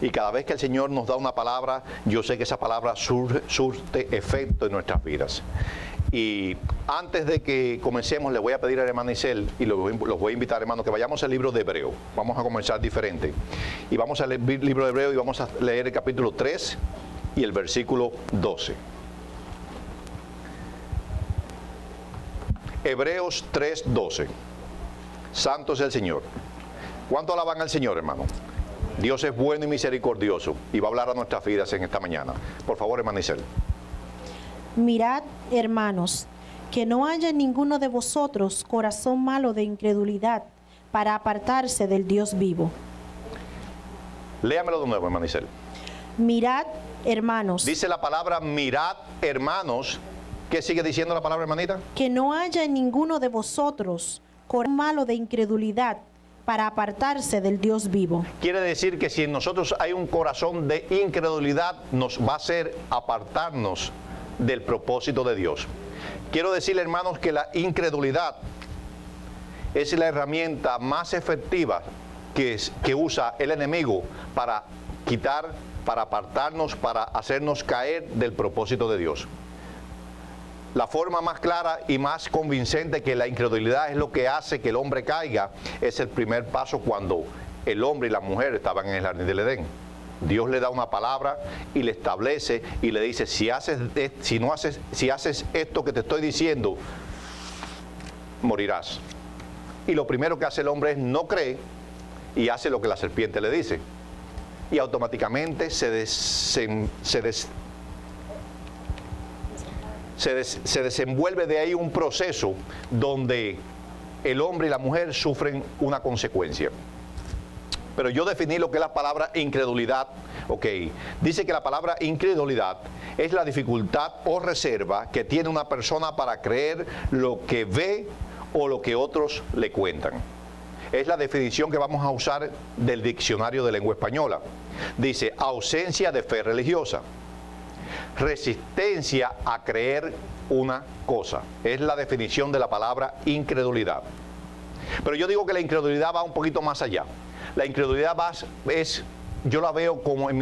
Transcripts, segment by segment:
Y cada vez que el Señor nos da una palabra, yo sé que esa palabra surte efecto en nuestras vidas. Y antes de que comencemos, le voy a pedir a la hermana Isel, y los voy a invitar, hermano, que vayamos al libro de Hebreo. Vamos a comenzar diferente. Y vamos a leer el libro de Hebreo y vamos a leer el capítulo 3 y el versículo 12. Hebreos 3:12. Santo es el Señor. ¿Cuánto alaban al Señor, hermano? Dios es bueno y misericordioso y va a hablar a nuestras vidas en esta mañana. Por favor, hermana Isel. Mirad, hermanos, que no haya en ninguno de vosotros corazón malo de incredulidad para apartarse del Dios vivo. Léamelo de nuevo, hermana Isel. Mirad, hermanos. Dice la palabra mirad, hermanos. ¿Qué sigue diciendo la palabra, hermanita? Que no haya en ninguno de vosotros corazón malo de incredulidad para apartarse del Dios vivo. Quiere decir que si en nosotros hay un corazón de incredulidad, nos va a hacer apartarnos del propósito de Dios. Quiero decirle, hermanos, que la incredulidad es la herramienta más efectiva que usa el enemigo para quitar, para apartarnos, para hacernos caer del propósito de Dios. La forma más clara y más convincente que la incredulidad es lo que hace que el hombre caiga es el primer paso cuando el hombre y la mujer estaban en el jardín del Edén. Dios le da una palabra y le establece y le dice, si haces esto que te estoy diciendo, morirás. Y lo primero que hace el hombre es no creer y hace lo que la serpiente le dice. Y automáticamente se desenvuelve de ahí un proceso donde el hombre y la mujer sufren una consecuencia. Pero yo definí lo que es la palabra incredulidad. Ok, dice que la palabra incredulidad es la dificultad o reserva que tiene una persona para creer lo que ve o lo que otros le cuentan. Es la definición que vamos a usar del diccionario de lengua española. Dice, ausencia de fe religiosa. Resistencia a creer una cosa. Es la definición de la palabra incredulidad. Pero yo digo que la incredulidad va un poquito más allá. La incredulidad yo la veo como en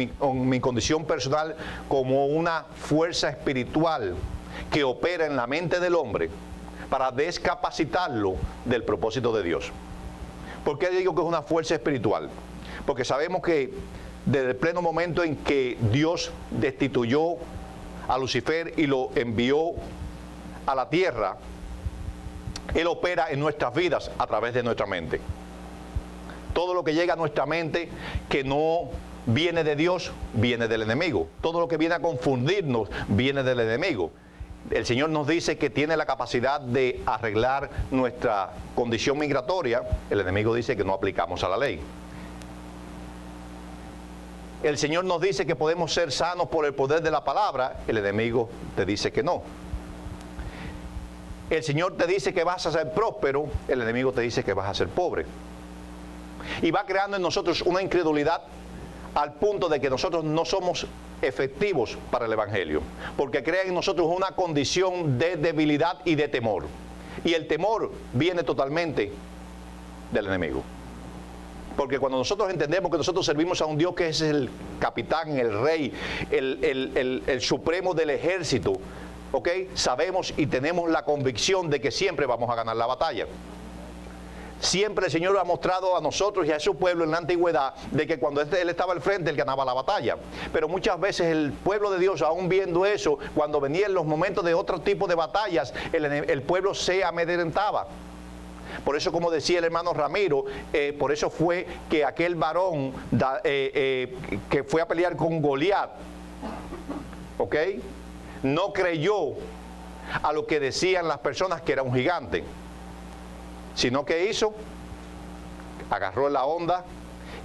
mi condición personal como una fuerza espiritual que opera en la mente del hombre para descapacitarlo del propósito de Dios. ¿Por qué digo que es una fuerza espiritual? Porque sabemos que desde el pleno momento en que Dios destituyó a Lucifer y lo envió a la tierra, Él opera en nuestras vidas a través de nuestra mente. Todo lo que llega a nuestra mente que no viene de Dios, viene del enemigo. Todo lo que viene a confundirnos, viene del enemigo. El Señor nos dice que tiene la capacidad de arreglar nuestra condición migratoria. El enemigo dice que no aplicamos a la ley. El Señor nos dice que podemos ser sanos por el poder de la palabra. El enemigo te dice que no. El Señor te dice que vas a ser próspero. El enemigo te dice que vas a ser pobre. Y va creando en nosotros una incredulidad al punto de que nosotros no somos efectivos para el Evangelio. Porque crea en nosotros una condición de debilidad y de temor. Y el temor viene totalmente del enemigo. Porque cuando nosotros entendemos que nosotros servimos a un Dios que es el capitán, el rey, el supremo del ejército, ¿ok? Sabemos y tenemos la convicción de que siempre vamos a ganar la batalla. Siempre el Señor ha mostrado a nosotros y a su pueblo en la antigüedad de que cuando Él estaba al frente, Él ganaba la batalla. Pero muchas veces el pueblo de Dios, aún viendo eso, cuando venían los momentos de otro tipo de batallas, el pueblo se amedrentaba. Por eso, como decía el hermano Ramiro, por eso fue que aquel varón que fue a pelear con Goliat, ¿ok?, no creyó a lo que decían las personas que era un gigante, sino que hizo, agarró la onda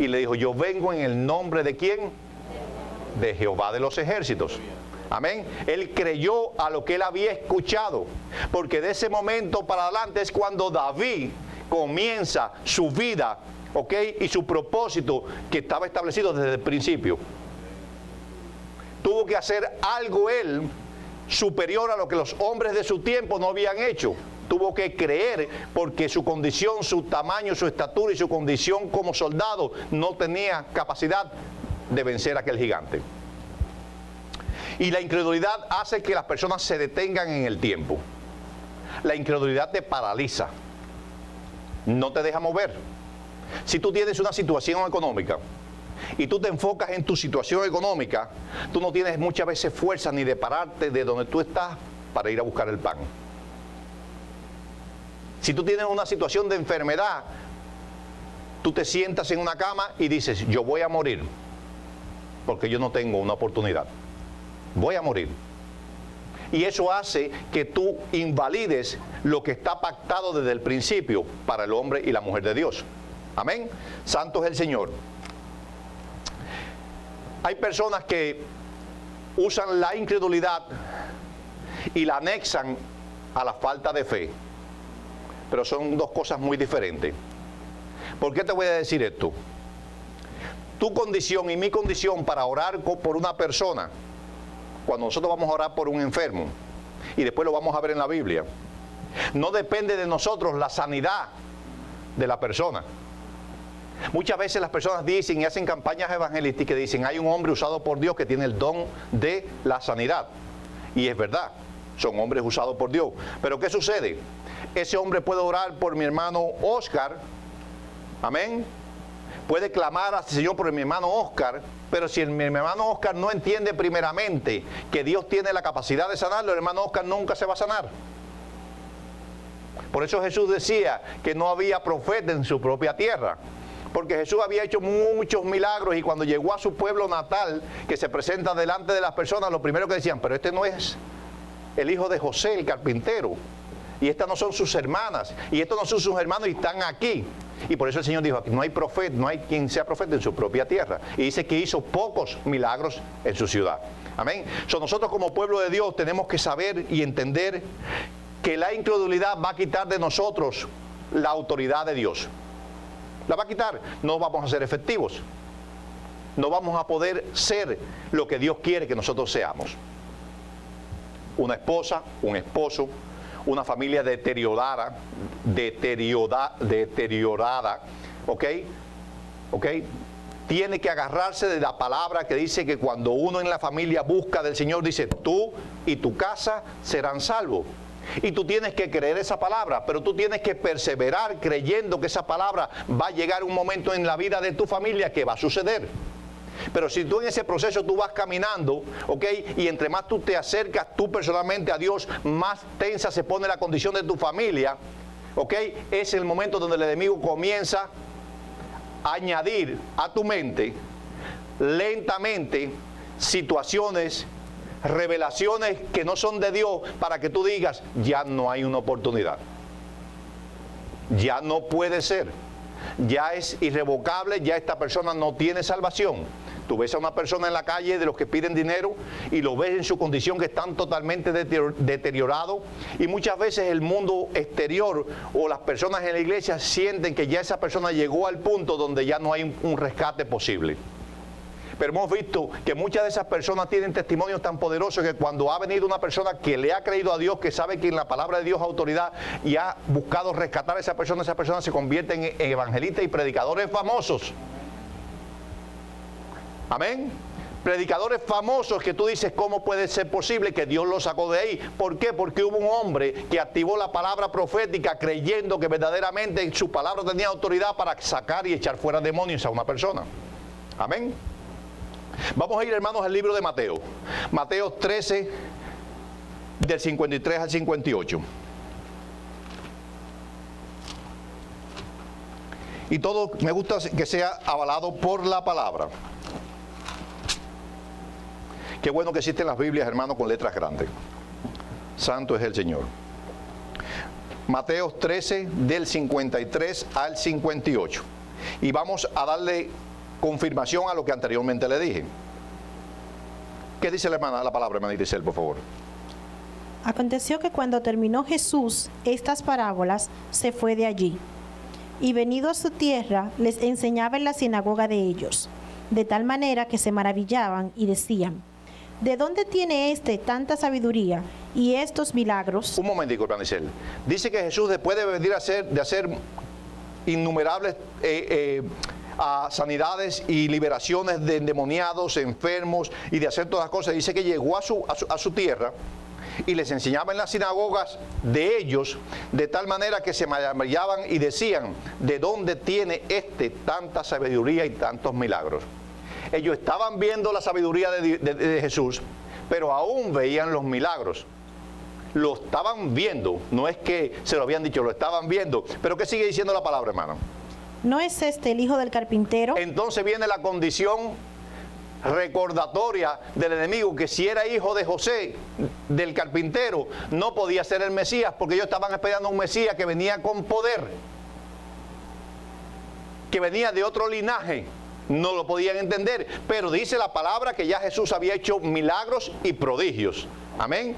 y le dijo, yo vengo en el nombre de ¿quién? De Jehová de los ejércitos. Amén. Él creyó a lo que él había escuchado, porque de ese momento para adelante es cuando David comienza su vida, ¿ok?, y su propósito que estaba establecido desde el principio. Tuvo que hacer algo él superior a lo que los hombres de su tiempo no habían hecho. tuvo que creer porque su condición, su tamaño, su estatura y su condición como soldado no tenía capacidad de vencer a aquel gigante. Y la incredulidad hace que las personas se detengan en el tiempo. La incredulidad te paraliza, no te deja mover. Si tú tienes una situación económica y tú te enfocas en tu situación económica, tú no tienes muchas veces fuerza ni de pararte de donde tú estás para ir a buscar el pan. Si tú tienes una situación de enfermedad, tú te sientas en una cama y dices, yo voy a morir porque yo no tengo una oportunidad. Voy a morir. Y eso hace que tú invalides lo que está pactado desde el principio para el hombre y la mujer de Dios. Amén. Santo es el Señor. Hay personas que usan la incredulidad y la anexan a la falta de fe. Pero son dos cosas muy diferentes. ¿Por qué te voy a decir esto? Tu condición y mi condición para orar por una persona, cuando nosotros vamos a orar por un enfermo, y después lo vamos a ver en la Biblia, no depende de nosotros la sanidad de la persona. Muchas veces las personas dicen y hacen campañas evangelísticas que dicen, hay un hombre usado por Dios que tiene el don de la sanidad. Y es verdad, son hombres usados por Dios. Pero ¿qué sucede? Ese hombre puede orar por mi hermano Oscar, amén, puede clamar al Señor por mi hermano Oscar, pero si mi hermano Oscar no entiende primeramente que Dios tiene la capacidad de sanarlo, el hermano Oscar nunca se va a sanar. Por eso Jesús decía que no había profeta en su propia tierra, porque Jesús había hecho muchos milagros y cuando llegó a su pueblo natal, que se presenta delante de las personas, lo primero que decían, pero este no es el hijo de José, el carpintero, y estas no son sus hermanas, y estos no son sus hermanos y están aquí. Y por eso el Señor dijo, no hay profeta, no hay quien sea profeta en su propia tierra. Y dice que hizo pocos milagros en su ciudad. Amén. Nosotros como pueblo de Dios tenemos que saber y entender que la incredulidad va a quitar de nosotros la autoridad de Dios. La va a quitar. No vamos a ser efectivos. No vamos a poder ser lo que Dios quiere que nosotros seamos. Una esposa, un esposo, una familia deteriorada, ¿ok? Tiene que agarrarse de la palabra que dice que cuando uno en la familia busca del Señor, dice, tú y tu casa serán salvos. Y tú tienes que creer esa palabra, pero tú tienes que perseverar creyendo que esa palabra va a llegar un momento en la vida de tu familia que va a suceder. Pero si tú en ese proceso tú vas caminando, ¿ok? Y entre más tú te acercas tú personalmente a Dios, más tensa se pone la condición de tu familia, ¿ok? Es el momento donde el enemigo comienza a añadir a tu mente lentamente situaciones, revelaciones que no son de Dios para que tú digas, ya no hay una oportunidad. Ya no puede ser. Ya es irrevocable, ya esta persona no tiene salvación. Tú ves a una persona en la calle de los que piden dinero y lo ves en su condición que están totalmente deteriorados, y muchas veces el mundo exterior o las personas en la iglesia sienten que ya esa persona llegó al punto donde ya no hay un rescate posible. Pero hemos visto que muchas de esas personas tienen testimonios tan poderosos que cuando ha venido una persona que le ha creído a Dios, que sabe que en la palabra de Dios es autoridad y ha buscado rescatar a esa persona se convierte en evangelistas y predicadores famosos. Amén. Predicadores famosos que tú dices, ¿cómo puede ser posible que Dios los sacó de ahí? ¿Por qué? Porque hubo un hombre que activó la palabra profética creyendo que verdaderamente su palabra tenía autoridad para sacar y echar fuera demonios a una persona. Amén. Vamos a ir, hermanos, al libro de Mateo. Mateo 13, del 53 al 58. Y todo me gusta que sea avalado por la palabra. Qué bueno que existen las Biblias, hermanos, con letras grandes. Santo es el Señor. Mateo 13, del 53 al 58. Y vamos a darle confirmación a lo que anteriormente le dije. ¿Qué dice la palabra, hermana Irisel, por favor? Aconteció que cuando terminó Jesús estas parábolas, se fue de allí. Y venido a su tierra, les enseñaba en la sinagoga de ellos, de tal manera que se maravillaban y decían, ¿de dónde tiene éste tanta sabiduría Y estos milagros, Un momentico, Planicel. Dice que Jesús, después de venir de hacer innumerables sanidades y liberaciones de endemoniados, enfermos, y de hacer todas las cosas, dice que llegó a su tierra y les enseñaba en las sinagogas de ellos, de tal manera que se maravillaban y decían: ¿de dónde tiene tanta sabiduría y tantos milagros? Ellos estaban viendo la sabiduría de Jesús, pero aún veían los milagros. Lo estaban viendo, no es que se lo habían dicho, lo estaban viendo. Pero ¿qué sigue diciendo la palabra, hermano? ¿no es este el hijo del carpintero? Entonces viene la condición recordatoria del enemigo, que si era hijo de José, del carpintero, no podía ser el Mesías, porque ellos estaban esperando un Mesías que venía con poder, que venía de otro linaje. No lo podían entender, pero dice la palabra que ya Jesús había hecho milagros y prodigios. Amén.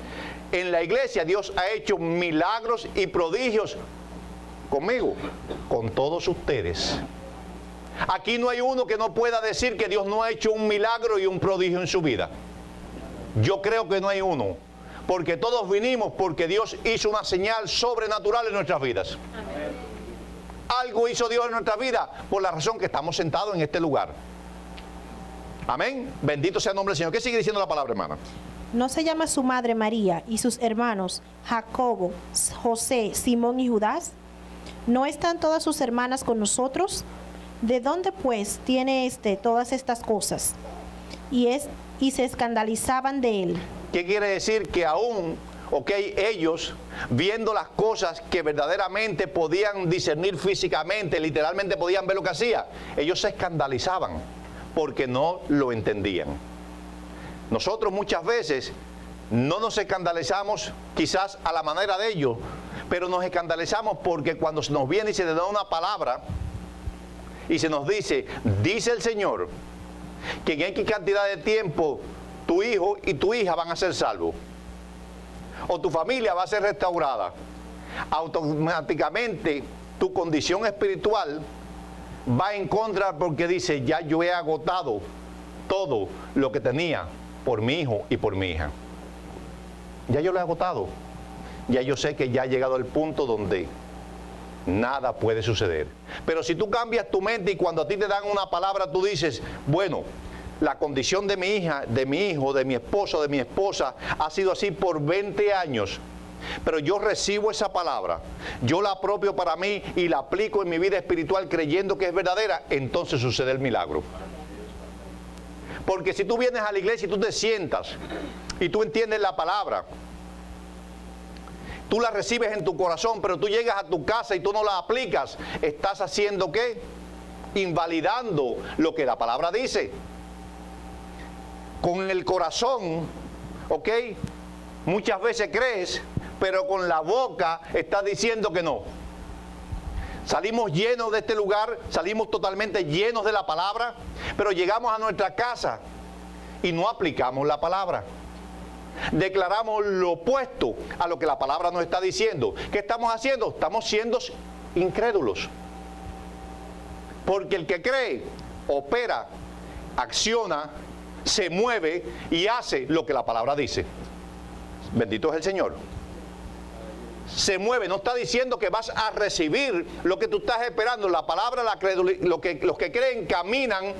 En la iglesia Dios ha hecho milagros y prodigios conmigo, con todos ustedes. Aquí no hay uno que no pueda decir que Dios no ha hecho un milagro y un prodigio en su vida. Yo creo que no hay uno, porque todos vinimos porque Dios hizo una señal sobrenatural en nuestras vidas. Algo hizo Dios en nuestra vida por la razón que estamos sentados en este lugar. Amén. Bendito sea el nombre del Señor. ¿Qué sigue diciendo la palabra, hermana? ¿No se llama su madre María y sus hermanos Jacobo, José, Simón y Judas? ¿No están todas sus hermanas con nosotros? ¿De dónde pues tiene todas estas cosas? Y se escandalizaban de él. ¿Qué quiere decir? Que aún, ellos, viendo las cosas que verdaderamente podían discernir físicamente, literalmente podían ver lo que hacía, ellos se escandalizaban porque no lo entendían. Nosotros muchas veces no nos escandalizamos quizás a la manera de ellos, pero nos escandalizamos porque cuando se nos viene y se nos da una palabra y se nos dice el Señor, que en X cantidad de tiempo tu hijo y tu hija van a ser salvos, o tu familia va a ser restaurada, automáticamente tu condición espiritual va en contra, porque dice: ya yo he agotado todo lo que tenía por mi hijo y por mi hija. Ya yo lo he agotado. Ya yo sé que ya ha llegado el punto donde nada puede suceder. Pero si tú cambias tu mente y cuando a ti te dan una palabra tú dices: bueno, la condición de mi hija, de mi hijo, de mi esposo, de mi esposa ha sido así por 20 años, pero yo recibo esa palabra, yo la apropio para mí y la aplico en mi vida espiritual creyendo que es verdadera, entonces sucede el milagro. Porque si tú vienes a la iglesia y tú te sientas y tú entiendes la palabra, tú la recibes en tu corazón, pero tú llegas a tu casa y tú no la aplicas, ¿estás haciendo qué? Invalidando lo que la palabra dice. Con el corazón, muchas veces crees, pero con la boca estás diciendo que no. Salimos llenos de este lugar, salimos totalmente llenos de la palabra, pero llegamos a nuestra casa y no aplicamos la palabra. Declaramos lo opuesto a lo que la palabra nos está diciendo. ¿Qué estamos haciendo? Estamos siendo incrédulos. Porque el que cree, opera, acciona, se mueve y hace lo que la palabra dice. Bendito es el Señor. Se mueve, no está diciendo que vas a recibir lo que tú estás esperando. La palabra, los que creen caminan,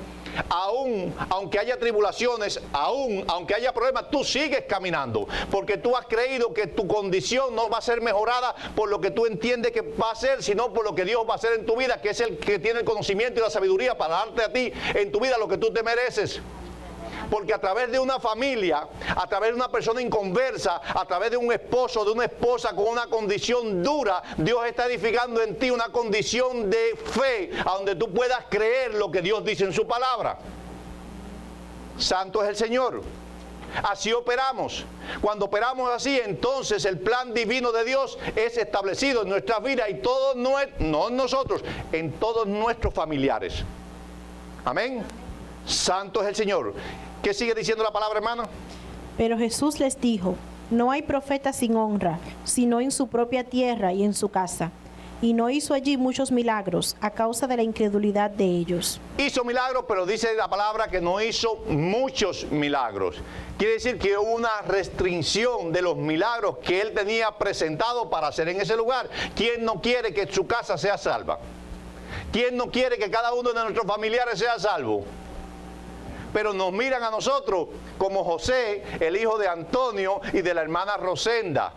aunque haya tribulaciones, aunque haya problemas, tú sigues caminando, porque tú has creído que tu condición no va a ser mejorada por lo que tú entiendes que va a ser, sino por lo que Dios va a hacer en tu vida, que es el que tiene el conocimiento y la sabiduría para darte a ti en tu vida lo que tú te mereces. Porque a través de una familia, a través de una persona inconversa, a través de un esposo, de una esposa con una condición dura, Dios está edificando en ti una condición de fe, a donde tú puedas creer lo que Dios dice en su palabra. Santo es el Señor. Así operamos. Cuando operamos así, entonces el plan divino de Dios es establecido en nuestras vidas y todos, no en nosotros, en todos nuestros familiares. Amén. Santo es el Señor. ¿Qué sigue diciendo la palabra, hermano? Pero Jesús les dijo: no hay profeta sin honra, sino en su propia tierra y en su casa. y no hizo allí muchos milagros a causa de la incredulidad de ellos. Hizo milagros, pero dice la palabra que no hizo muchos milagros. Quiere decir que hubo una restricción de los milagros que él tenía presentado para hacer en ese lugar. ¿Quién no quiere que su casa sea salva? ¿Quién no quiere que cada uno de nuestros familiares sea salvo? Pero nos miran a nosotros como José, el hijo de Antonio y de la hermana Rosenda.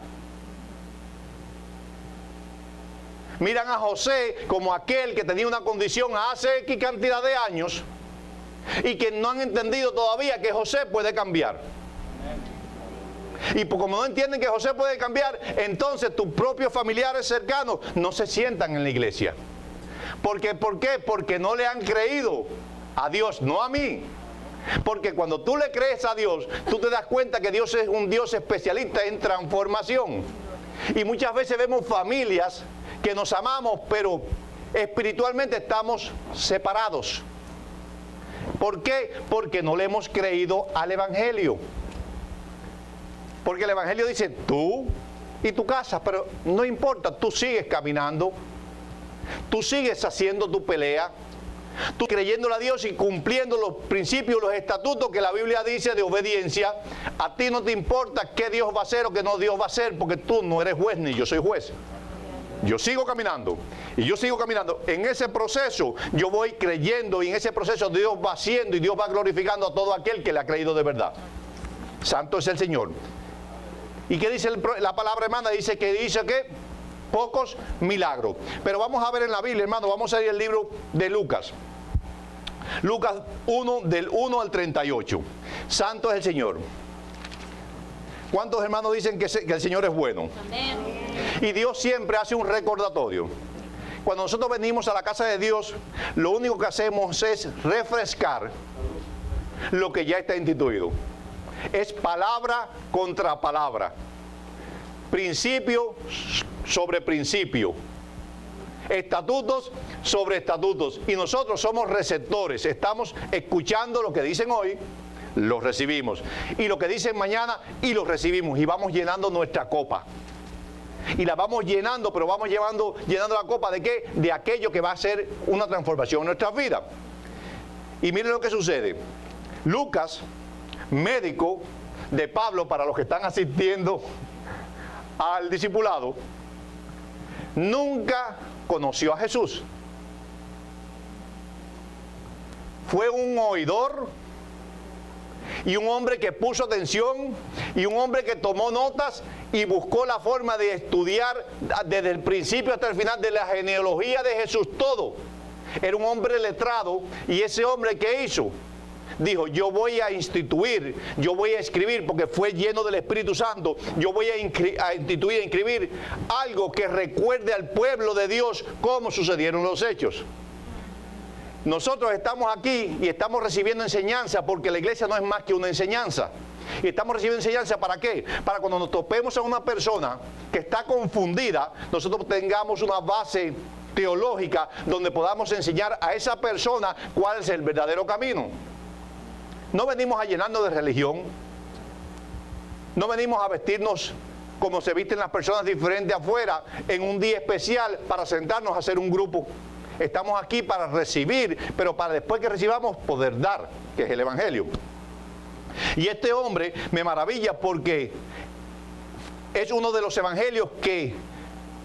Miran a José como aquel que tenía una condición hace X cantidad de años y que no han entendido todavía que José puede cambiar. Y como no entienden que José puede cambiar, entonces tus propios familiares cercanos no se sientan en la iglesia. ¿Por qué? Porque no le han creído a Dios, no a mí. Porque cuando tú le crees a Dios, tú te das cuenta que Dios es un Dios especialista en transformación. Y muchas veces vemos familias que nos amamos, pero espiritualmente estamos separados. ¿Por qué? Porque no le hemos creído al Evangelio. Porque el Evangelio dice, tú y tu casa, pero no importa, tú sigues caminando, tú sigues haciendo tu pelea, tú creyéndole a Dios y cumpliendo los principios, los estatutos que la Biblia dice de obediencia. A ti no te importa qué Dios va a hacer o qué no Dios va a hacer, porque tú no eres juez ni yo soy juez. Yo sigo caminando y yo sigo caminando. En ese proceso yo voy creyendo y en ese proceso Dios va haciendo y Dios va glorificando a todo aquel que le ha creído de verdad. Santo es el Señor. ¿Y qué dice la palabra, hermana? Dice que pocos milagros. Pero vamos a ver en la Biblia, hermano, vamos a ir al libro de Lucas. Lucas 1, del 1 al 38. Santo es el Señor. ¿Cuántos hermanos dicen que el Señor es bueno? Amén. Y Dios siempre hace un recordatorio. Cuando nosotros venimos a la casa de Dios, lo único que hacemos es refrescar lo que ya está instituido. Es palabra contra palabra. Principio sobre principio. Estatutos sobre estatutos. Y nosotros somos receptores. Estamos escuchando lo que dicen hoy, lo recibimos. Y lo que dicen mañana, y lo recibimos. Y vamos llenando nuestra copa. Y la vamos llenando, pero vamos llenando la copa ¿de qué? De aquello que va a ser una transformación en nuestras vidas. Y miren lo que sucede. Lucas, médico de Pablo, para los que están asistiendo al discipulado, nunca conoció a Jesús. Fue un oidor y un hombre que puso atención y un hombre que tomó notas y buscó la forma de estudiar desde el principio hasta el final de la genealogía de Jesús, todo. Era un hombre letrado y ese hombre, ¿qué hizo? Dijo, yo voy a instituir, yo voy a escribir, porque fue lleno del Espíritu Santo, yo voy a instituir, a escribir algo que recuerde al pueblo de Dios cómo sucedieron los hechos. Nosotros estamos aquí y estamos recibiendo enseñanza, porque la iglesia no es más que una enseñanza. Y estamos recibiendo enseñanza, ¿para qué? Para cuando nos topemos a una persona que está confundida, nosotros tengamos una base teológica donde podamos enseñar a esa persona cuál es el verdadero camino. No venimos a llenarnos de religión, no venimos a vestirnos como se visten las personas diferentes afuera en un día especial para sentarnos a hacer un grupo. Estamos aquí para recibir, pero para después que recibamos poder dar, que es el Evangelio. Y este hombre me maravilla porque es uno de los evangelios que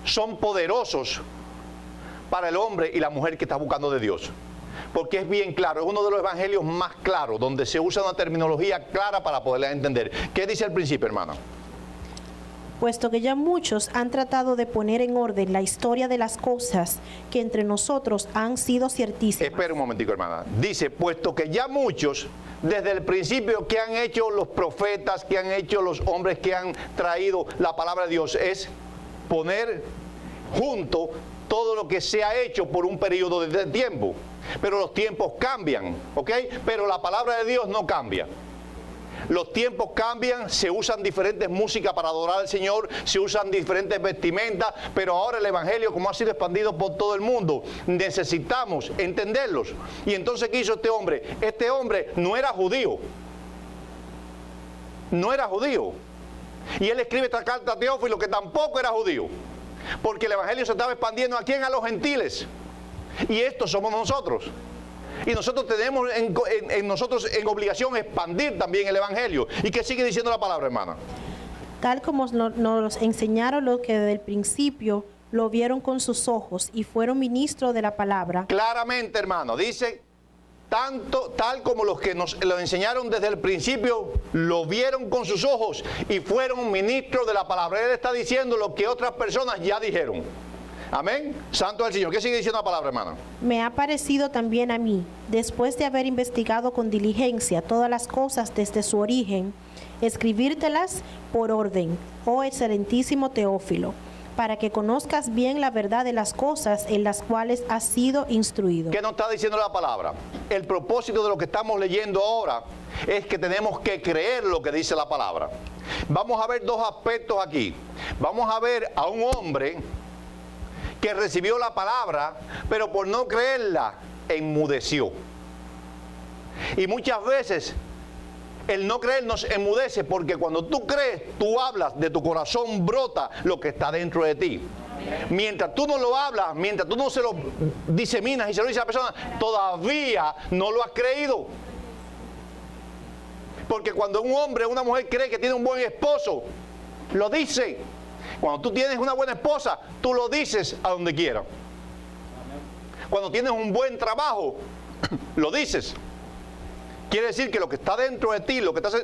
son poderosos para el hombre y la mujer que está buscando de Dios. Porque es bien claro, es uno de los evangelios más claros, donde se usa una terminología clara para poderla entender. ¿Qué dice al principio, hermana? Puesto que ya muchos han tratado de poner en orden la historia de las cosas que entre nosotros han sido ciertísimas. Espera un momentico, hermana. Dice, puesto que ya muchos, desde el principio, que han hecho los profetas, que han hecho los hombres que han traído la palabra de Dios, es poner junto todo lo que se ha hecho por un periodo de tiempo. Pero los tiempos cambian, ¿ok? Pero la palabra de Dios no cambia. Los tiempos cambian, se usan diferentes músicas para adorar al Señor, se usan diferentes vestimentas, pero ahora el Evangelio, como ha sido expandido por todo el mundo, necesitamos entenderlos. Y entonces, ¿qué hizo este hombre? Este hombre no era judío. No era judío. Y él escribe esta carta a Teófilo, que tampoco era judío. Porque el evangelio se estaba expandiendo, ¿a quién? A los gentiles. Y estos somos nosotros. Y nosotros tenemos en obligación expandir también el evangelio. ¿Y qué sigue diciendo la palabra, hermana? Tal como nos enseñaron los que desde el principio lo vieron con sus ojos y fueron ministros de la palabra. Claramente, hermano, dice, tal como los que nos lo enseñaron desde el principio, lo vieron con sus ojos y fueron ministros de la palabra. Él está diciendo lo que otras personas ya dijeron. Amén. Santo es el Señor. ¿Qué sigue diciendo la palabra, hermana? Me ha parecido también a mí, después de haber investigado con diligencia todas las cosas desde su origen, escribírtelas por orden, oh excelentísimo Teófilo, para que conozcas bien la verdad de las cosas en las cuales has sido instruido. ¿Qué nos está diciendo la palabra? El propósito de lo que estamos leyendo ahora es que tenemos que creer lo que dice la palabra. Vamos a ver dos aspectos aquí. Vamos a ver a un hombre que recibió la palabra, pero por no creerla, enmudeció. Y muchas veces el no creer nos enmudece, porque cuando tú crees, tú hablas, de tu corazón brota lo que está dentro de ti. Mientras tú no lo hablas, mientras tú no se lo diseminas y se lo dices a la persona, todavía no lo has creído. Porque cuando un hombre o una mujer cree que tiene un buen esposo, lo dice. Cuando tú tienes una buena esposa, tú lo dices a donde quiera. Cuando tienes un buen trabajo, lo dices. Quiere decir que lo que está dentro de ti, lo que estás,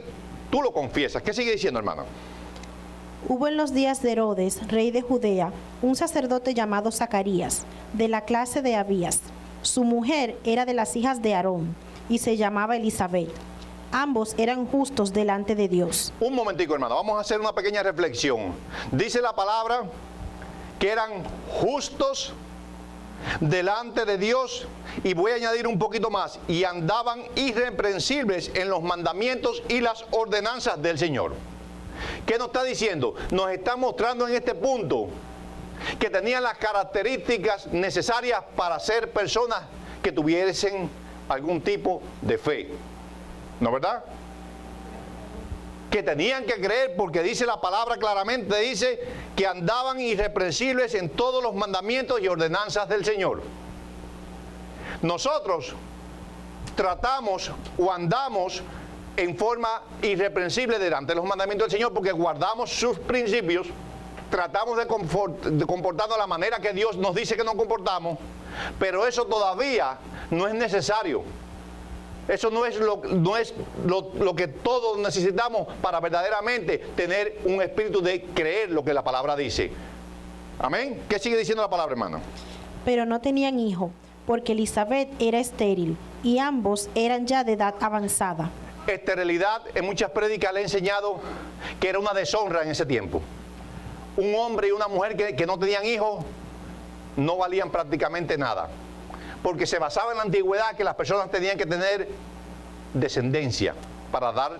tú lo confiesas. ¿Qué sigue diciendo, hermano? Hubo en los días de Herodes, rey de Judea, un sacerdote llamado Zacarías, de la clase de Abías. Su mujer era de las hijas de Aarón y se llamaba Elizabeth. Ambos eran justos delante de Dios. Un momentico, hermano, vamos a hacer una pequeña reflexión. Dice la palabra que eran justos delante de Dios, y voy a añadir un poquito más, y andaban irreprensibles en los mandamientos y las ordenanzas del Señor. ¿Qué nos está diciendo? Nos está mostrando en este punto que tenían las características necesarias para ser personas que tuviesen algún tipo de fe. ¿No, verdad? Que tenían que creer, porque dice la palabra claramente, dice que andaban irreprensibles en todos los mandamientos y ordenanzas del Señor. Nosotros tratamos o andamos en forma irreprensible delante de los mandamientos del Señor porque guardamos sus principios, tratamos de comportarnos de la manera que Dios nos dice que nos comportamos, pero eso todavía no es necesario. Eso no es lo que todos necesitamos para verdaderamente tener un espíritu de creer lo que la palabra dice. Amén. ¿Qué sigue diciendo la palabra, hermano? Pero no tenían hijo, porque Elizabeth era estéril, y ambos eran ya de edad avanzada. Esterilidad, en muchas prédicas le he enseñado que era una deshonra en ese tiempo. Un hombre y una mujer que no tenían hijos no valían prácticamente nada, porque se basaba en la antigüedad que las personas tenían que tener descendencia para dar.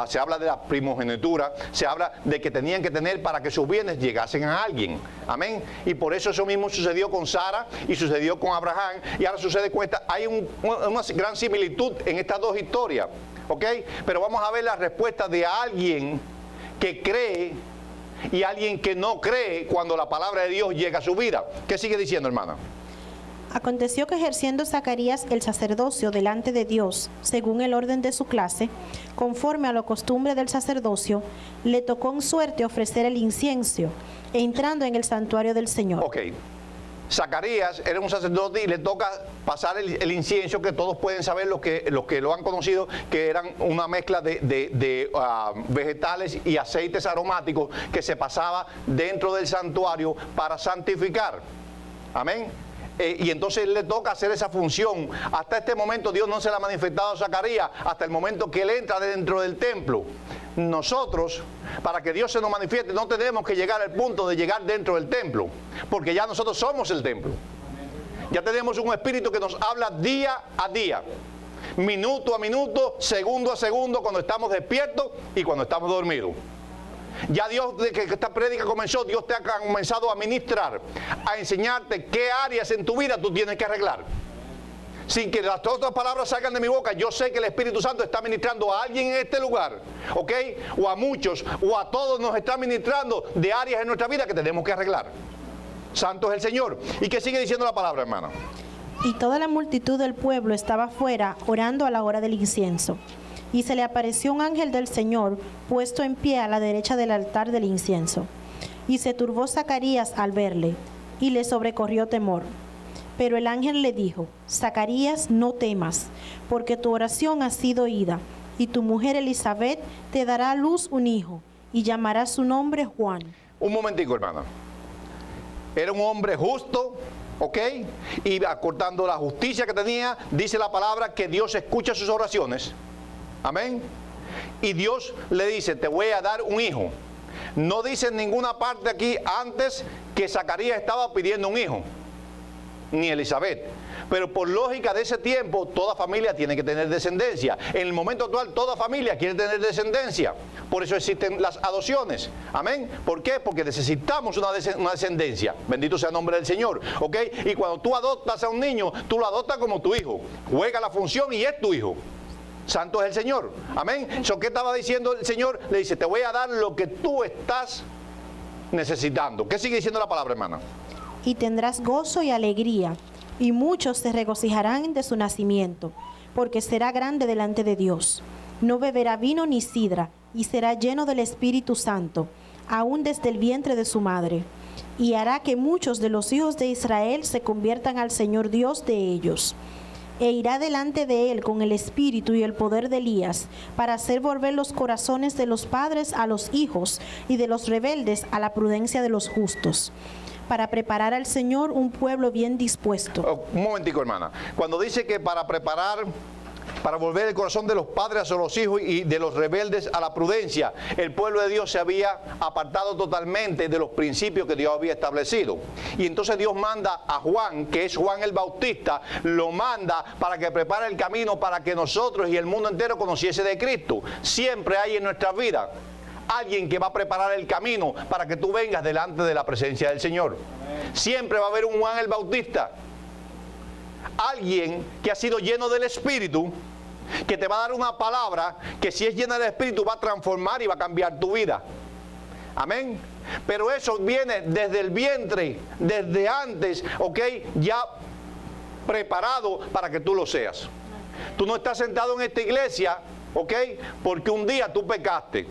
Se habla de la primogenitura, se habla de que tenían que tener para que sus bienes llegasen a alguien. Amén. Y por eso mismo sucedió con Sara y sucedió con Abraham, y ahora sucede con esta. Hay una gran similitud en estas dos historias, ¿ok? Pero vamos a ver la respuesta de alguien que cree y alguien que no cree cuando la palabra de Dios llega a su vida. ¿Qué sigue diciendo, hermana? Aconteció que ejerciendo Zacarías el sacerdocio delante de Dios, según el orden de su clase, conforme a la costumbre del sacerdocio, le tocó en suerte ofrecer el incienso, entrando en el santuario del Señor. Ok. Zacarías era un sacerdote y le toca pasar el incienso, que todos pueden saber, los que lo han conocido, que eran una mezcla de vegetales y aceites aromáticos que se pasaba dentro del santuario para santificar. Amén. Y entonces le toca hacer esa función. Hasta este momento Dios no se la ha manifestado a Zacarías, hasta el momento que él entra dentro del templo. Nosotros, para que Dios se nos manifieste, no tenemos que llegar al punto de llegar dentro del templo, porque ya nosotros somos el templo. Ya tenemos un espíritu que nos habla día a día, minuto a minuto, segundo a segundo, cuando estamos despiertos y cuando estamos dormidos. Ya Dios, desde que esta prédica comenzó, Dios te ha comenzado a ministrar, a enseñarte qué áreas en tu vida tú tienes que arreglar. sin que las otras palabras salgan de mi boca, yo sé que el Espíritu Santo está ministrando a alguien en este lugar, ¿ok? O a muchos, o a todos nos está ministrando de áreas en nuestra vida que tenemos que arreglar. Santo es el Señor. ¿Y qué sigue diciendo la palabra, hermano? Y toda la multitud del pueblo estaba fuera orando a la hora del incienso. Y se le apareció un ángel del Señor puesto en pie a la derecha del altar del incienso. Y se turbó Zacarías al verle, y le sobrecorrió temor. Pero el ángel le dijo: Zacarías, no temas, porque tu oración ha sido oída, y tu mujer Elizabeth te dará a luz un hijo, y llamará su nombre Juan. Un momentico, hermana. Era un hombre justo, ¿ok? Y acortando la justicia que tenía, dice la palabra que Dios escucha sus oraciones. Amén. Y Dios le dice: te voy a dar un hijo. No dice en ninguna parte aquí antes que Zacarías estaba pidiendo un hijo, ni Elizabeth. Pero por lógica de ese tiempo, toda familia tiene que tener descendencia. En el momento actual, toda familia quiere tener descendencia. Por eso existen las adopciones. Amén. ¿Por qué? Porque necesitamos una descendencia. Bendito sea el nombre del Señor. ¿Ok? Y cuando tú adoptas a un niño, tú lo adoptas como tu hijo. Juega la función y es tu hijo. Santo es el Señor. Amén. ¿Qué estaba diciendo el Señor? Le dice: te voy a dar lo que tú estás necesitando. ¿Qué sigue diciendo la palabra, hermana? Y tendrás gozo y alegría, y muchos se regocijarán de su nacimiento, porque será grande delante de Dios. No beberá vino ni sidra, y será lleno del Espíritu Santo, aún desde el vientre de su madre. Y hará que muchos de los hijos de Israel se conviertan al Señor Dios de ellos. E irá delante de él con el espíritu y el poder de Elías, para hacer volver los corazones de los padres a los hijos, y de los rebeldes a la prudencia de los justos, para preparar al Señor un pueblo bien dispuesto. Un momentico, hermana. Cuando dice que para volver el corazón de los padres a los hijos y de los rebeldes a la prudencia, el pueblo de Dios se había apartado totalmente de los principios que Dios había establecido. Y entonces Dios manda a Juan, que es Juan el Bautista, lo manda para que prepare el camino para que nosotros y el mundo entero conociese de Cristo. Siempre hay en nuestra vida alguien que va a preparar el camino para que tú vengas delante de la presencia del Señor. Siempre va a haber un Juan el Bautista. Alguien que ha sido lleno del Espíritu, que te va a dar una palabra que, si es llena del Espíritu, va a transformar y va a cambiar tu vida. Amén. Pero eso viene desde el vientre, desde antes, ¿ok? Ya preparado para que tú lo seas. Tú no estás sentado en esta iglesia, ¿ok? Porque un día tú pecaste.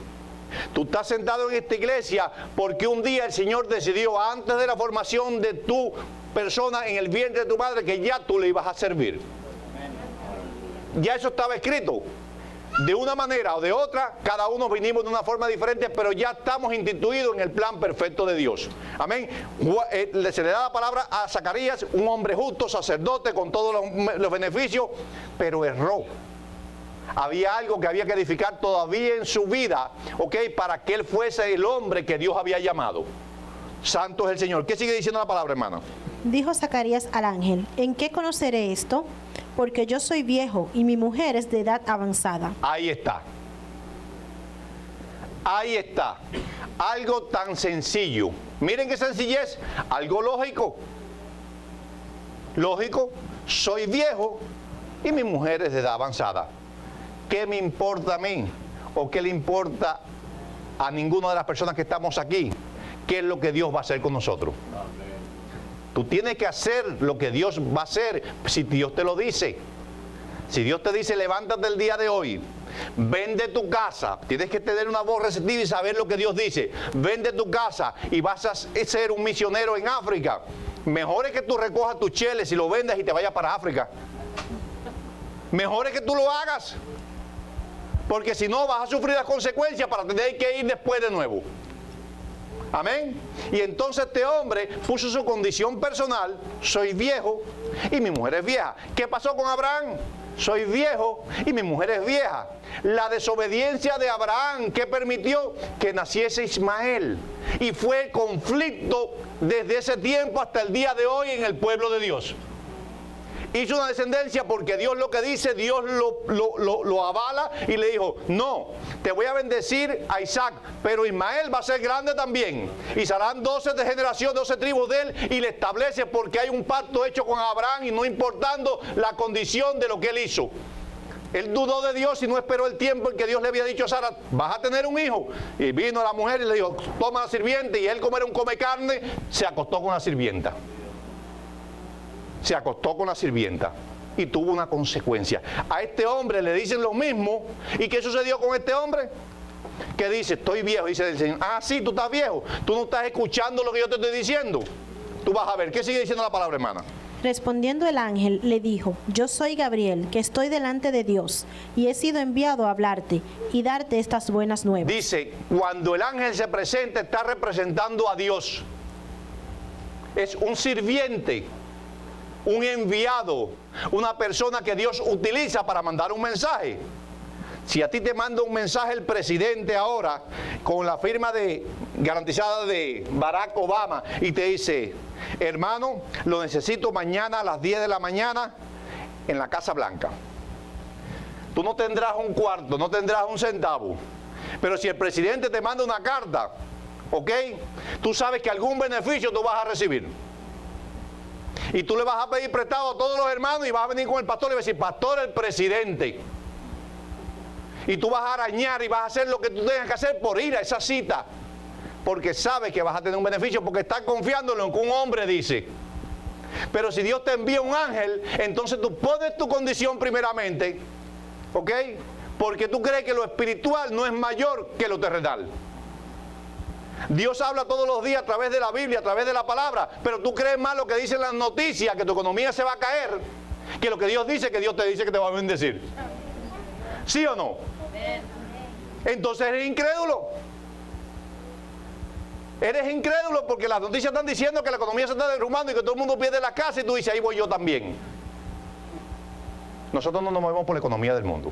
Tú estás sentado en esta iglesia porque un día el Señor decidió, antes de la formación de tu persona en el vientre de tu madre, que ya tú le ibas a servir. Ya eso estaba escrito. De una manera o de otra, cada uno vinimos de una forma diferente, pero ya estamos instituidos en el plan perfecto de Dios. Amén. Se le da la palabra a Zacarías, un hombre justo, sacerdote, con todos los beneficios, pero erró. Había algo que había que edificar todavía en su vida, ¿ok? Para que él fuese el hombre que Dios había llamado. Santo es el Señor. ¿Qué sigue diciendo la palabra, hermano? Dijo Zacarías al ángel: ¿en qué conoceré esto? Porque yo soy viejo y mi mujer es de edad avanzada. Ahí está. Ahí está. Algo tan sencillo. Miren qué sencillez. Algo lógico. Lógico. Soy viejo y mi mujer es de edad avanzada. ¿Qué me importa a mí? ¿O qué le importa a ninguna de las personas que estamos aquí? ¿Qué es lo que Dios va a hacer con nosotros? Tú tienes que hacer lo que Dios va a hacer si Dios te lo dice. Si Dios te dice: levántate el día de hoy, vende tu casa, tienes que tener una voz receptiva y saber lo que Dios dice. Vende tu casa y vas a ser un misionero en África. Mejor es que tú recojas tus cheles y lo vendas y te vayas para África. Mejor es que tú lo hagas. Porque si no, vas a sufrir las consecuencias para tener que ir después de nuevo. Amén. Y entonces este hombre puso su condición personal: soy viejo y mi mujer es vieja. ¿Qué pasó con Abraham? Soy viejo y mi mujer es vieja. La desobediencia de Abraham, que permitió que naciese Ismael. Y fue conflicto desde ese tiempo hasta el día de hoy en el pueblo de Dios. hizo una descendencia porque Dios lo que dice, Dios lo avala y le dijo, no, te voy a bendecir a Isaac, pero Ismael va a ser grande también. Y serán 12 de generación, 12 tribus de él, y le establece porque hay un pacto hecho con Abraham y no importando la condición de lo que él hizo. Él dudó de Dios y no esperó el tiempo en que Dios le había dicho a Sara, vas a tener un hijo. Y vino la mujer y le dijo, toma la sirvienta, y él, como era un come carne, se acostó con la sirvienta. Se acostó con la sirvienta y tuvo una consecuencia. A este hombre le dicen lo mismo. ¿Y qué sucedió con este hombre? Que dice, estoy viejo, dice el Señor. Ah, sí, tú estás viejo, tú no estás escuchando lo que yo te estoy diciendo. Tú vas a ver, ¿qué sigue diciendo la palabra, hermana? Respondiendo el ángel, le dijo, yo soy Gabriel, que estoy delante de Dios, y he sido enviado a hablarte y darte estas buenas nuevas. Dice, cuando el ángel se presenta, está representando a Dios. Es un sirviente, un enviado, una persona que Dios utiliza para mandar un mensaje. Si a ti te manda un mensaje el presidente ahora, con la firma garantizada de Barack Obama, y te dice, hermano, lo necesito mañana a las 10 de la mañana en la Casa Blanca. Tú no tendrás un cuarto, no tendrás un centavo. Pero si el presidente te manda una carta, ¿ok? Tú sabes que algún beneficio tú vas a recibir. Y tú le vas a pedir prestado a todos los hermanos y vas a venir con el pastor y vas a decir, pastor, el presidente. Y tú vas a arañar y vas a hacer lo que tú tengas que hacer por ir a esa cita. Porque sabes que vas a tener un beneficio, porque estás confiando en lo que un hombre dice. Pero si Dios te envía un ángel, entonces tú pones tu condición primeramente, ¿ok? Porque tú crees que lo espiritual no es mayor que lo terrenal. Dios habla todos los días a través de la Biblia, a través de la palabra, pero tú crees más lo que dicen las noticias, que tu economía se va a caer, que lo que Dios dice, que Dios te dice que te va a bendecir. ¿Sí o no? Entonces eres incrédulo. Eres incrédulo porque las noticias están diciendo que la economía se está derrumbando y que todo el mundo pierde la casa, y tú dices, ahí voy yo también. Nosotros no nos movemos por la economía del mundo.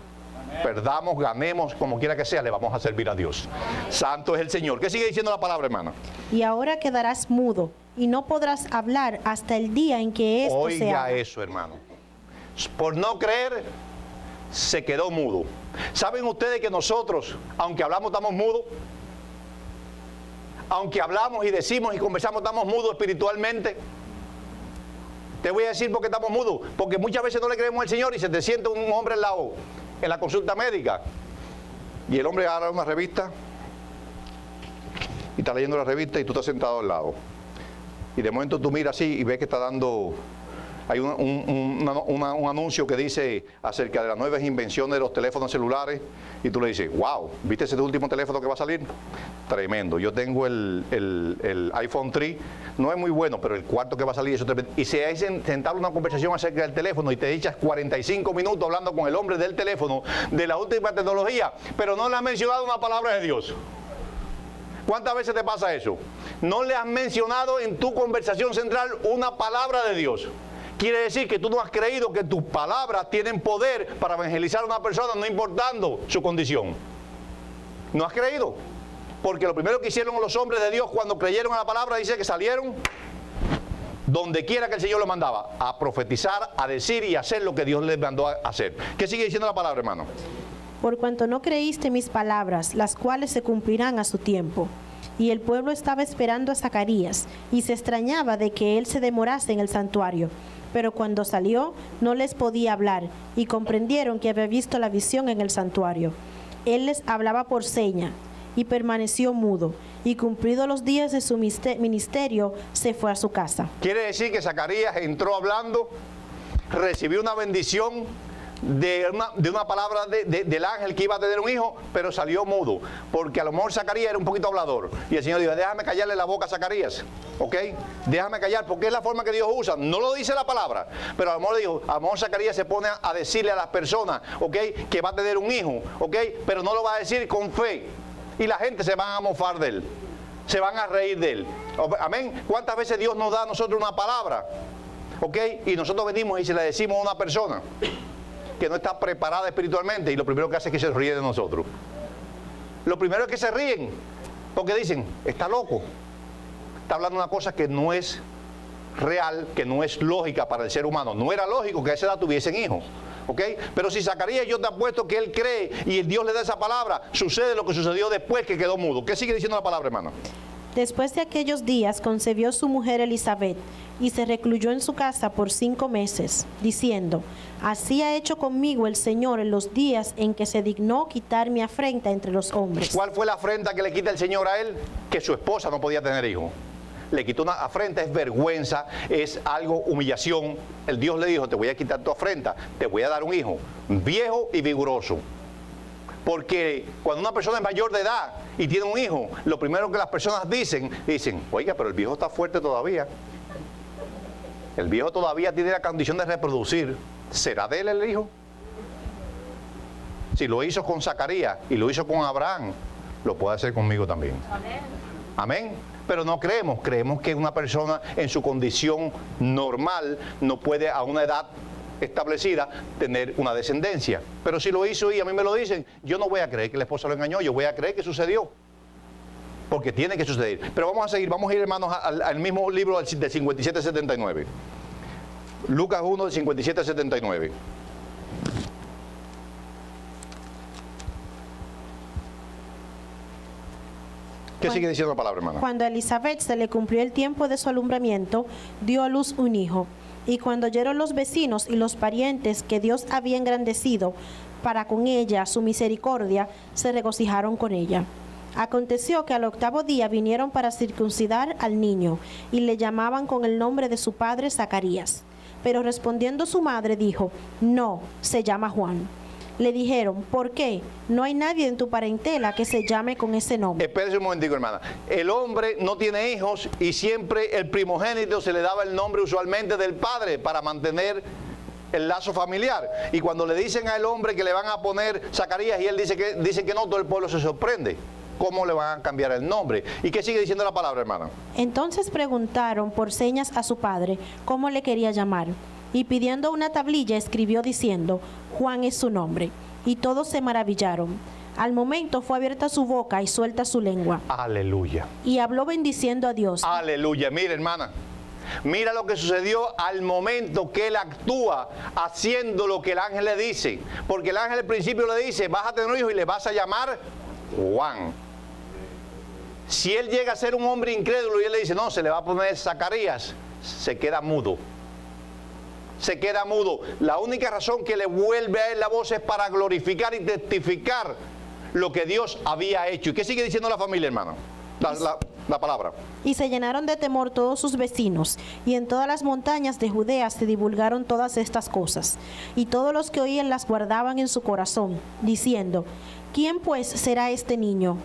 Perdamos, ganemos, como quiera que sea, le vamos a servir a Dios. Santo es el Señor. ¿Qué sigue diciendo la palabra, hermana? Y ahora quedarás mudo y no podrás hablar hasta el día en que esto se Oiga haga. eso, hermano. Por no creer, se quedó mudo. ¿Saben ustedes que nosotros, aunque hablamos, estamos mudos? Aunque hablamos y decimos y conversamos, estamos mudos espiritualmente. Te voy a decir por qué estamos mudos. Porque muchas veces no le creemos al Señor y se te sienta un hombre al lado en la consulta médica. Y el hombre agarra una revista y está leyendo la revista y tú estás sentado al lado. Y de momento tú miras así y ves que está dando... Hay un anuncio que dice acerca de las nuevas invenciones de los teléfonos celulares, y tú le dices, wow, ¿viste ese último teléfono que va a salir? Tremendo. Yo tengo el iPhone 3, no es muy bueno, pero el cuarto que va a salir, eso es tremendo. Y se ha sentado una conversación acerca del teléfono y te echas 45 minutos hablando con el hombre del teléfono de la última tecnología, pero no le has mencionado una palabra de Dios. ¿Cuántas veces te pasa eso? No le has mencionado en tu conversación central una palabra de Dios. Quiere decir que tú no has creído que tus palabras tienen poder para evangelizar a una persona, no importando su condición. No has creído. Porque lo primero que hicieron los hombres de Dios cuando creyeron a la palabra, dice que salieron donde quiera que el Señor los mandaba, a profetizar, a decir y a hacer lo que Dios les mandó a hacer. ¿Qué sigue diciendo la palabra, hermano? Por cuanto no creíste mis palabras, las cuales se cumplirán a su tiempo. Y el pueblo estaba esperando a Zacarías, y se extrañaba de que él se demorase en el santuario. Pero cuando salió, no les podía hablar, y comprendieron que había visto la visión en el santuario. Él les hablaba por seña, y permaneció mudo, y cumplidos los días de su ministerio, se fue a su casa. Quiere decir que Zacarías entró hablando, recibió una bendición de una palabra del ángel que iba a tener un hijo, pero salió mudo, porque a lo mejor Zacarías era un poquito hablador, y el Señor dijo, déjame callarle la boca a Zacarías, ¿ok? Déjame callar, porque es la forma que Dios usa, no lo dice la palabra, pero a lo mejor dijo, a lo mejor Zacarías se pone a decirle a las personas, ¿ok? Que va a tener un hijo, ¿ok? Pero no lo va a decir con fe, y la gente se van a mofar de él, se van a reír de él, amén. ¿Cuántas veces Dios nos da a nosotros una palabra, ¿ok? Y nosotros venimos y se la decimos a una persona que no está preparada espiritualmente, y lo primero que hace es que se ríe de nosotros. Lo primero es que se ríen, porque dicen, está loco, está hablando una cosa que no es real que no es lógica para el ser humano. No era lógico que a esa edad tuviesen hijos. ¿Ok? Pero si Zacarías, yo te apuesto que él cree y Dios le da esa palabra, sucede lo que sucedió después que quedó mudo. ¿Qué sigue diciendo la palabra, hermano? Después de aquellos días concebió su mujer Elizabeth y se recluyó en su casa por 5 meses, diciendo: así ha hecho conmigo el Señor en los días en que se dignó quitar mi afrenta entre los hombres. ¿Cuál fue la afrenta que le quita el Señor a él? Que su esposa no podía tener hijos. Le quitó una afrenta, es vergüenza, es algo, humillación. El Dios le dijo: te voy a quitar tu afrenta, te voy a dar un hijo viejo y vigoroso. Porque cuando una persona es mayor de edad y tiene un hijo, lo primero que las personas dicen, oiga, pero el viejo está fuerte todavía. El viejo todavía tiene la condición de reproducir. ¿Será de él el hijo? Si lo hizo con Zacarías y lo hizo con Abraham, lo puede hacer conmigo también. Amén. Amén. Pero no creemos que una persona en su condición normal no puede a una edad establecida tener una descendencia. Pero si lo hizo y a mí me lo dicen, yo no voy a creer que la esposa lo engañó, yo voy a creer que sucedió. Porque tiene que suceder. Pero vamos a seguir, vamos a ir, hermanos, al mismo libro del 57-79. Lucas 1, del 57-79. ¿Qué sigue diciendo la palabra, hermano? Cuando a Elizabeth se le cumplió el tiempo de su alumbramiento, dio a luz un hijo. Y cuando oyeron los vecinos y los parientes que Dios había engrandecido para con ella su misericordia, se regocijaron con ella. Aconteció que al 8º día vinieron para circuncidar al niño, y le llamaban con el nombre de su padre Zacarías. Pero respondiendo su madre dijo: no, se llama Juan. Le dijeron: ¿por qué? No hay nadie en tu parentela que se llame con ese nombre. Espérese un momentico, hermana. El hombre no tiene hijos y siempre el primogénito se le daba el nombre usualmente del padre para mantener el lazo familiar. Y cuando le dicen al hombre que le van a poner Zacarías y él dice que no, todo el pueblo se sorprende. ¿Cómo le van a cambiar el nombre? ¿Y qué sigue diciendo la palabra, hermana? Entonces preguntaron por señas a su padre cómo le quería llamar. Y pidiendo una tablilla escribió diciendo: Juan es su nombre. Y todos se maravillaron. Al momento fue abierta su boca y suelta su lengua. Aleluya. Y habló bendiciendo a Dios. Aleluya. Mira, hermana. Mira lo que sucedió al momento que él actúa haciendo lo que el ángel le dice. Porque el ángel al principio le dice: vas a tener un hijo y le vas a llamar Juan. Si él llega a ser un hombre incrédulo y él le dice: no, se le va a poner Zacarías, se queda mudo. Se queda mudo. La única razón que le vuelve a él la voz es para glorificar y testificar lo que Dios había hecho. ¿Y qué sigue diciendo la familia, hermano? La palabra. Y se llenaron de temor todos sus vecinos, y en todas las montañas de Judea se divulgaron todas estas cosas. Y todos los que oían las guardaban en su corazón, diciendo: ¿quién pues será este niño?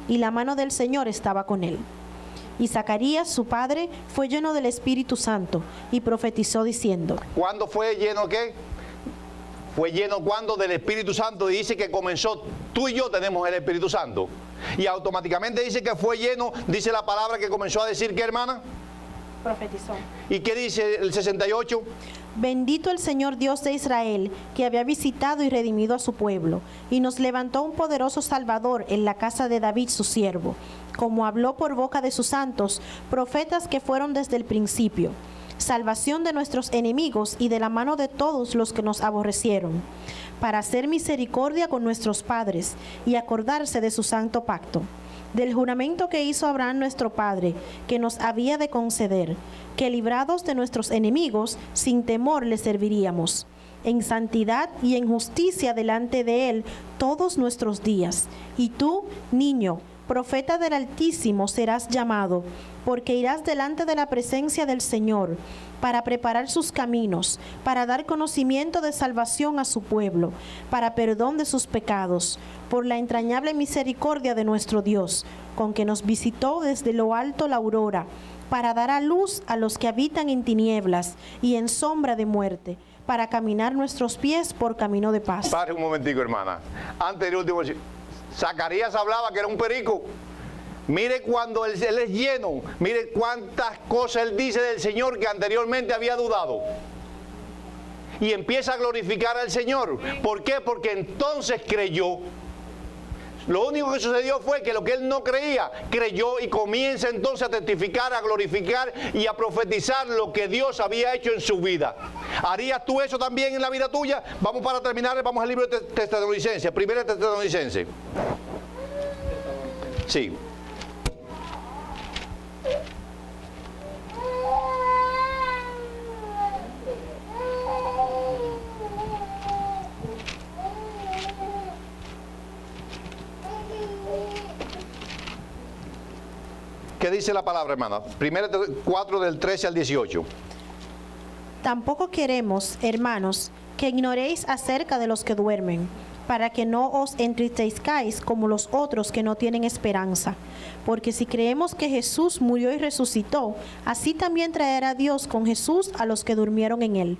Y la mano del Señor estaba con él. Y Zacarías, su padre, fue lleno del Espíritu Santo y profetizó diciendo. ¿Cuándo fue lleno qué? Fue lleno cuando del Espíritu Santo, y dice que comenzó, tú y yo tenemos el Espíritu Santo. Y automáticamente dice que fue lleno, dice la palabra que comenzó a decir, ¿qué, hermana? Profetizó. ¿Y qué dice el 68? Bendito el Señor Dios de Israel, que había visitado y redimido a su pueblo, y nos levantó un poderoso Salvador en la casa de David su siervo, como habló por boca de sus santos, profetas que fueron desde el principio, salvación de nuestros enemigos y de la mano de todos los que nos aborrecieron, para hacer misericordia con nuestros padres y acordarse de su santo pacto, del juramento que hizo Abraham nuestro padre, que nos había de conceder, que librados de nuestros enemigos, sin temor le serviríamos, en santidad y en justicia delante de él todos nuestros días. Y tú, niño, profeta del Altísimo serás llamado, porque irás delante de la presencia del Señor, para preparar sus caminos, para dar conocimiento de salvación a su pueblo, para perdón de sus pecados, por la entrañable misericordia de nuestro Dios, con que nos visitó desde lo alto la aurora, para dar a luz a los que habitan en tinieblas y en sombra de muerte, para caminar nuestros pies por camino de paz. Pare un momentico, hermana. Antes del último, Zacarías hablaba que era un perico. Mire cuando él es lleno, mire cuántas cosas él dice del Señor que anteriormente había dudado. Y empieza a glorificar al Señor. ¿Por qué? Porque entonces creyó. Lo único que sucedió fue que lo que él no creía, creyó y comienza entonces a testificar, a glorificar y a profetizar lo que Dios había hecho en su vida. ¿Harías tú eso también en la vida tuya? Vamos para terminar, vamos al libro de Tesalonicenses, primera Tesalonicenses. Sí. ¿Qué dice la palabra, hermana? Primera 4 del 13 al 18. Tampoco queremos, hermanos, que ignoréis acerca de los que duermen, para que no os entristezcáis como los otros que no tienen esperanza. Porque si creemos que Jesús murió y resucitó, así también traerá Dios con Jesús a los que durmieron en él.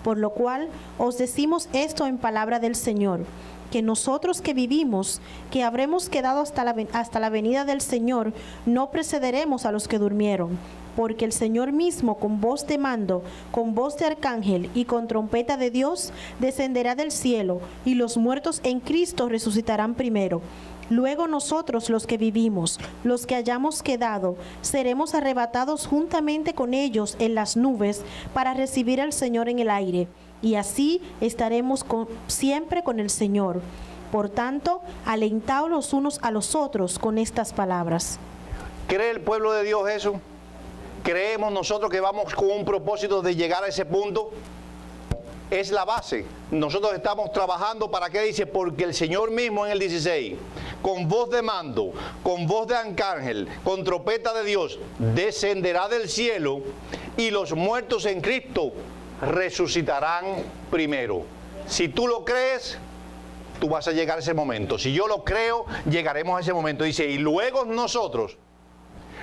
Por lo cual os decimos esto en palabra del Señor, que nosotros que vivimos, que habremos quedado hasta la venida del Señor, no precederemos a los que durmieron. Porque el Señor mismo, con voz de mando, con voz de arcángel y con trompeta de Dios, descenderá del cielo, y los muertos en Cristo resucitarán primero. Luego nosotros, los que vivimos, los que hayamos quedado, seremos arrebatados juntamente con ellos en las nubes para recibir al Señor en el aire. Y así estaremos siempre con el Señor. Por tanto, alentaos los unos a los otros con estas palabras. ¿Cree el pueblo de Dios eso? ¿Creemos nosotros que vamos con un propósito de llegar a ese punto? Es la base. Nosotros estamos trabajando para qué dice, porque el Señor mismo en el 16, con voz de mando, con voz de arcángel, con trompeta de Dios, descenderá del cielo y los muertos en Cristo resucitarán primero. Si tú lo crees, tú vas a llegar a ese momento. Si yo lo creo, llegaremos a ese momento. Dice, y luego nosotros,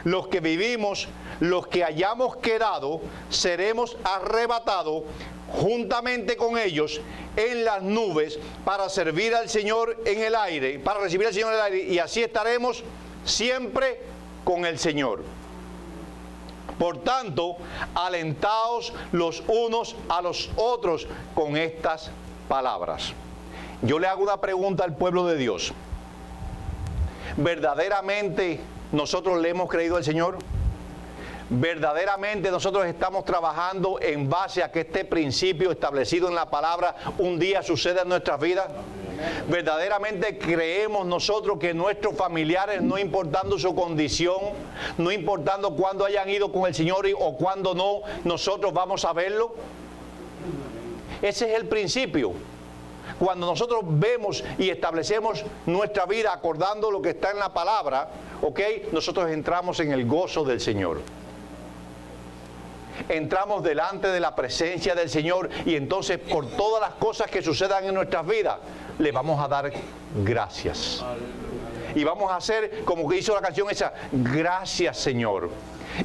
los que vivimos, los que hayamos quedado, seremos arrebatados juntamente con ellos en las nubes para servir al Señor en el aire, para recibir al Señor en el aire, y así estaremos siempre con el Señor. Por tanto, alentaos los unos a los otros con estas palabras. Yo le hago una pregunta al pueblo de Dios. ¿Verdaderamente nosotros le hemos creído al Señor? ¿Verdaderamente nosotros estamos trabajando en base a que este principio establecido en la palabra un día suceda en nuestras vidas? ¿Verdaderamente creemos nosotros que nuestros familiares, no importando su condición, no importando cuándo hayan ido con el Señor o cuándo no, nosotros vamos a verlo? Ese es el principio. Cuando nosotros vemos y establecemos nuestra vida acordando lo que está en la palabra, ¿ok? Nosotros entramos en el gozo del Señor. Entramos delante de la presencia del Señor y entonces por todas las cosas que sucedan en nuestras vidas, le vamos a dar gracias. Y vamos a hacer como que hizo la canción esa, gracias Señor.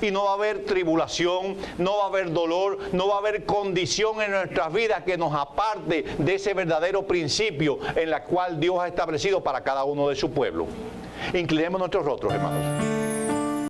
Y no va a haber tribulación, no va a haber dolor, no va a haber condición en nuestras vidas que nos aparte de ese verdadero principio en la cual Dios ha establecido para cada uno de su pueblo. Inclinemos nuestros rostros, hermanos.